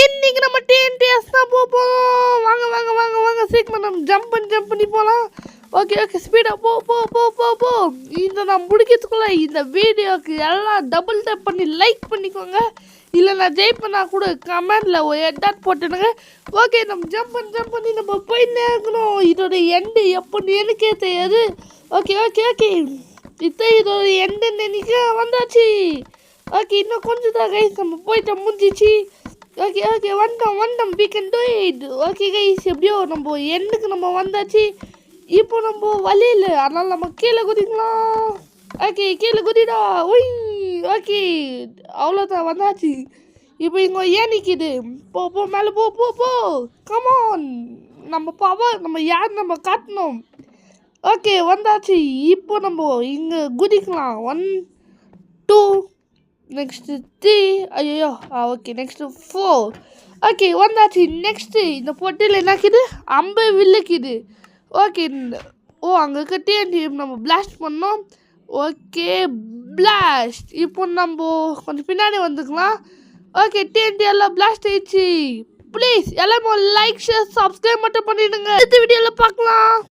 இன்னைக்கு நம்ம டிஎன்டிஎஸ் தான் போவோம். வாங்க வாங்க வாங்க வாங்க சீக்கிரம் நம்ம ஜம்ப் பண்ணி போகலாம். ஓகே ஓகே ஸ்பீடாக போ போ போ போ போ. இதை நான் முடிக்கிறதுக்குள்ள இந்த வீடியோக்கு எல்லாம் டபுள் டேப் பண்ணி லைக் பண்ணிக்கோங்க. இல்லை நான் ஜெயிப்பேன்னா கூட கமெண்டில் ஒரு ஹெட் போட்டுடுங்க. ஓகே நம்ம ஜம்ப் பண்ணி நம்ம போயின்னே இருக்கணும். இதோட எண்டு எப்போன்னு எனக்கே தெரியாது. ஓகே ஓகே ஓகே இதோட எண்டு நினைக்க வந்தாச்சு. ஓகே இன்னும் கொஞ்சம் தான் கைஸ் நம்ம போயிட்டு முடிஞ்சிச்சு. ஓகே ஓகே வந்தோம் we can do it. Okay guys எப்படியோ நம்ம எண்ணுக்கு நம்ம வந்தாச்சு. இப்போ நம்ம வழியில் அதனால் நம்ம கீழே குதிக்கலாம். ஓகே கீழே குதிடா. ஒய் ஓகே அவ்வளோதான் வந்தாச்சு. இப்போ இங்கே ஏன் நிற்கிது? போ போ மேலே போ போ போ கமான். நம்ம பவர் நம்ம யார் நம்ம காட்டணும். ஓகே வந்தாச்சு. இப்போ நம்ம இங்கே குதிக்கலாம். 1 2 நெக்ஸ்ட்டு 3 ஐயோ ஓகே நெக்ஸ்ட்டு 4. ஓகே வந்தாச்சு. நெக்ஸ்ட்டு இந்த பொட்டியில் என்னாக்குது? 50 வில்லுக்குது. ஓகே ஓ அங்கே இருக்க டிஎன்டி நம்ம பிளாஸ்ட் பண்ணோம். Okay blast. இப்போ நம்ம கொஞ்சம் பின்னாடி வந்துக்கலாம். ஓகே டிஎன்டி எல்லாம் பிளாஸ்ட் ஆயிடுச்சு. ப்ளீஸ் எல்லாமே லைக் ஷேர் சப்ஸ்கிரைப் மட்டும் பண்ணிடுங்க. அடுத்த வீடியோவில் பார்க்கலாம்.